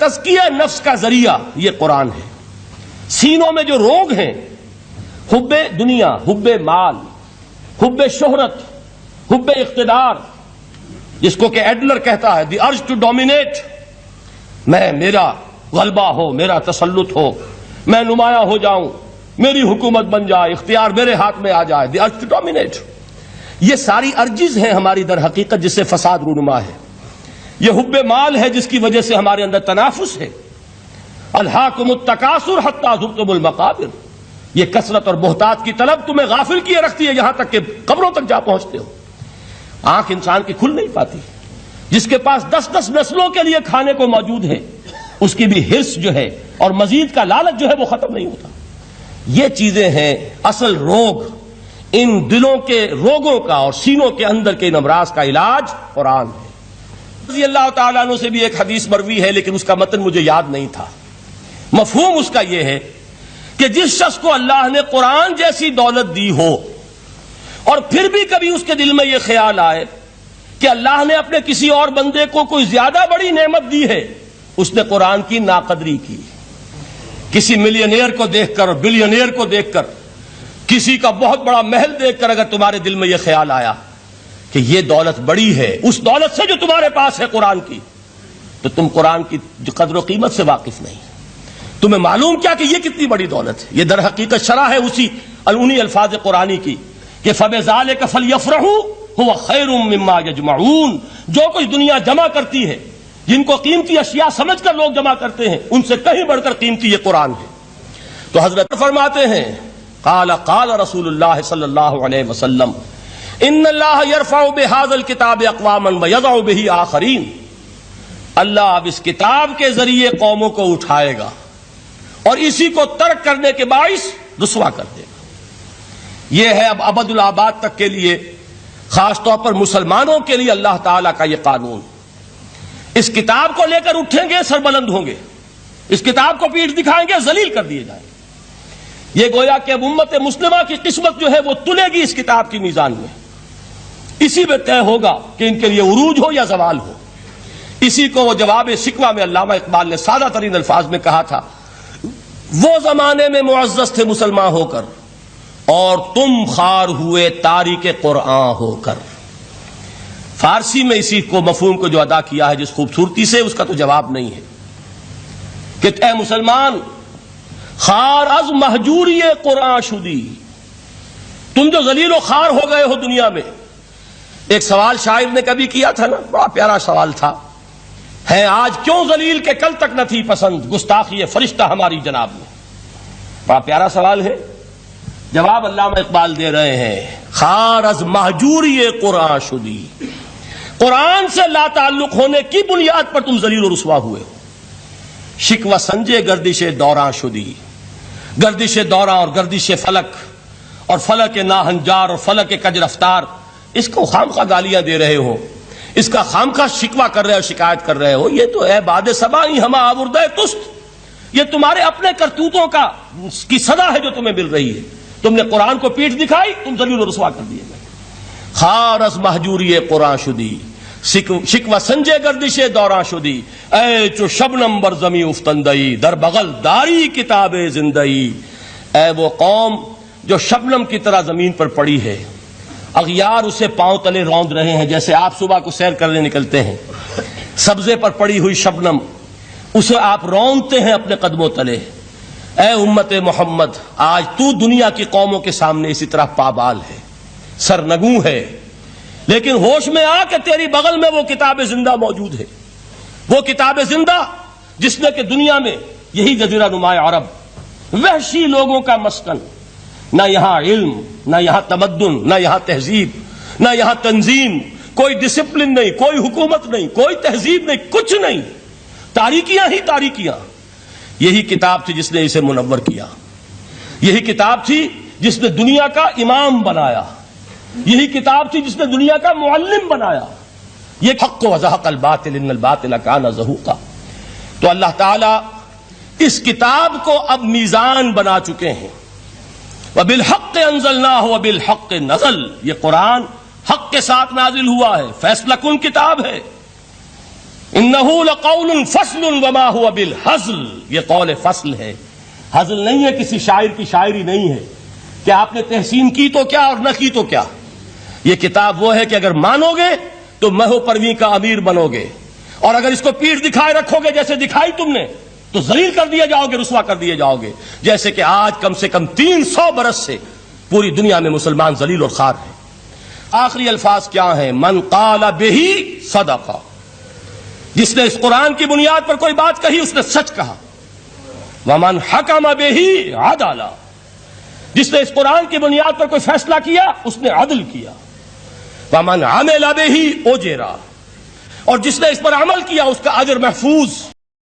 تزکیہ نفس کا ذریعہ یہ قرآن ہے۔ سینوں میں جو روگ ہیں، حب دنیا، حب مال، حب شہرت، حب اقتدار، جس کو کہ ایڈلر کہتا ہے دی ارج ٹو ڈومینیٹ، میرا غلبہ ہو، میرا تسلط ہو، میں نمایاں ہو جاؤں، میری حکومت بن جائے، اختیار میرے ہاتھ میں آ جائے، دی ارج ٹو ڈومینیٹ، یہ ساری ارجز ہیں ہماری در حقیقت جس سے فساد رونما ہے۔ یہ حب مال ہے جس کی وجہ سے ہمارے اندر تنافس ہے۔ الہاکم التکاثر حتی زرتم المقابر، یہ کثرت اور بہتات کی طلب تمہیں غافل کیے رکھتی ہے یہاں تک کہ قبروں تک جا پہنچتے ہو۔ آنکھ انسان کی کھل نہیں پاتی، جس کے پاس 10 نسلوں کے لیے کھانے کو موجود ہے، اس کی بھی حرص جو ہے اور مزید کا لالچ جو ہے وہ ختم نہیں ہوتا۔ یہ چیزیں ہیں اصل روگ، ان دلوں کے روگوں کا اور سینوں کے اندر کے ان امراض کا علاج قرآن ہے۔ رضی اللہ تعالیٰ عنہ سے بھی ایک حدیث مروی ہے لیکن اس کا متن مجھے یاد نہیں تھا۔ مفہوم اس کا یہ ہے کہ جس شخص کو اللہ نے قرآن جیسی دولت دی ہو اور پھر بھی کبھی اس کے دل میں یہ خیال آئے کہ اللہ نے اپنے کسی اور بندے کو کوئی زیادہ بڑی نعمت دی ہے، اس نے قرآن کی ناقدری کی۔ کسی ملینئر کو دیکھ کر اور بلینئر کو دیکھ کر، کسی کا بہت بڑا محل دیکھ کر اگر تمہارے دل میں یہ خیال آیا کہ یہ دولت بڑی ہے اس دولت سے جو تمہارے پاس ہے قرآن کی، تو تم قرآن کی قدر و قیمت سے واقف نہیں، تمہیں معلوم کیا کہ یہ کتنی بڑی دولت ہے۔ یہ در حقیقت شرح ہے انہی الفاظ قرآنی کی کہ فَبِذَلِكَ فَلْيَفْرَحُوا هُوَ خَيْرٌ مِّمَّا يَجْمَعُونَ، جو کچھ دنیا جمع کرتی ہے، جن کو قیمتی اشیاء سمجھ کر لوگ جمع کرتے ہیں، ان سے کہیں بڑھ کر قیمتی یہ قرآن ہے۔ تو حضرت فرماتے ہیں قال رسول اللہ صلی اللہ علیہ وسلم ان اللہ یرفع بهذا الکتاب اقواما ویضع به آخرین، اللہ اب اس کتاب کے ذریعے قوموں کو اٹھائے گا اور اسی کو ترک کرنے کے باعث رسوا کر دے گا۔ یہ ہے اب ابد الآباد تک کے لیے، خاص طور پر مسلمانوں کے لیے اللہ تعالیٰ کا یہ قانون۔ اس کتاب کو لے کر اٹھیں گے سربلند ہوں گے، اس کتاب کو پیٹھ دکھائیں گے ذلیل کر دیے جائیں گے۔ یہ گویا کہ اب امت مسلمہ کی قسمت جو ہے وہ تلے گی اس کتاب کی میزان میں، اسی میں طے ہوگا کہ ان کے لیے عروج ہو یا زوال ہو۔ اسی کو وہ جواب شکوہ میں علامہ اقبال نے سادہ ترین الفاظ میں کہا تھا، وہ زمانے میں معزز تھے مسلمان ہو کر اور تم خوار ہوئے تاریک قرآن ہو کر۔ فارسی میں اسی کو مفہوم کو جو ادا کیا ہے جس خوبصورتی سے، اس کا تو جواب نہیں ہے کہ اے مسلمان خار از مہجوری قرآن شدی، تم جو ذلیل و خوار ہو گئے ہو دنیا میں۔ ایک سوال شاعر نے کبھی کیا تھا نا، بڑا پیارا سوال تھا، ہے آج کیوں ذلیل کہ کل تک نہ تھی پسند گستاخی فرشتہ ہماری جناب میں۔ بڑا پیارا سوال ہے، جواب علامہ اقبال دے رہے ہیں، خار از مہجوری قرآن شدی، قرآن سے لا تعلق ہونے کی بنیاد پر تم ذلیل و رسوا ہوئے ہو۔ شکوہ سنجے گردش دوراں شدی، گردش دوراں اور گردش فلک اور فلک ناہنجار اور فلک کج رفتار، اس کو خامخواہ گالیاں دے رہے ہو، اس کا خامخواہ شکوہ کر رہے ہو، شکایت کر رہے ہو، یہ تو اے باد صبائی ہما آوردہ تست، یہ تمہارے اپنے کرتوتوں کی سزا ہے جو تمہیں مل رہی ہے۔ تم نے قرآن کو پیٹھ دکھائی، تم ذلیل و رسوا کر دیے گئے۔ خار از مہجوری قرآن شدی، شکوہ سنجے گردش دوراں شدی، اے چو شبنم بر زمیں افتندئی، در بغل داری کتاب زندئی، اے وہ قوم جو شبنم کی طرح زمین پر پڑی ہے، اغیار اسے پاؤں تلے روند رہے ہیں، جیسے آپ صبح کو سیر کرنے نکلتے ہیں، سبزے پر پڑی ہوئی شبنم اسے آپ روندتے ہیں اپنے قدموں تلے۔ اے امت محمد، آج تو دنیا کی قوموں کے سامنے اسی طرح پابال ہے، سرنگوں ہے، لیکن ہوش میں آ کہ تیری بغل میں وہ کتاب زندہ موجود ہے، وہ کتاب زندہ جس نے کہ دنیا میں یہی جزیرہ نما عرب، وحشی لوگوں کا مسکن، نہ یہاں علم، نہ یہاں تمدن، نہ یہاں تہذیب، نہ یہاں تنظیم، کوئی ڈسپلن نہیں، کوئی حکومت نہیں، کوئی تہذیب نہیں، کچھ نہیں، تاریکیاں ہی تاریکیاں۔ یہی کتاب تھی جس نے اسے منور کیا، یہی کتاب تھی جس نے دنیا کا امام بنایا، یہی کتاب تھی جس نے دنیا کا معلم بنایا۔ یہ حق و زحق الباطل ان الباطل کان زہوقا۔ تو اللہ تعالیٰ اس کتاب کو اب میزان بنا چکے ہیں۔ وَبِالْحَقِّ أَنزَلْنَاهُ وَبِالْحَقِّ نَزَلَ، یہ قرآن حق کے ساتھ نازل ہوا ہے، فیصلہ کن کتاب ہے۔ انہ لقول فصل وما هو بالہزل، یہ قول فصل ہے، ہزل نہیں ہے، کسی شاعر کی شاعری نہیں ہے کہ آپ نے تحسین کی تو کیا اور نہ کی تو کیا. یہ کتاب وہ ہے کہ اگر مانو گے تو مہو پرویں کا امیر بنو گے، اور اگر اس کو پیٹھ دکھائے رکھو گے جیسے دکھائی تم نے تو ذلیل کر دیے جاؤ گے، رسوا کر دیے جاؤ گے، جیسے کہ آج کم سے کم 300 برس سے پوری دنیا میں مسلمان ذلیل اور خوار ہیں. آخری الفاظ کیا ہیں؟ من قال بہ صدقہ، جس نے اس قرآن کی بنیاد پر کوئی بات کہی اس نے سچ کہا. ومن حکم بہ عدل، جس نے اس قرآن کی بنیاد پر کوئی فیصلہ کیا اس نے عدل کیا. ومن عمل بہ اجر، اور جس نے اس پر عمل کیا اس کا اجر محفوظ.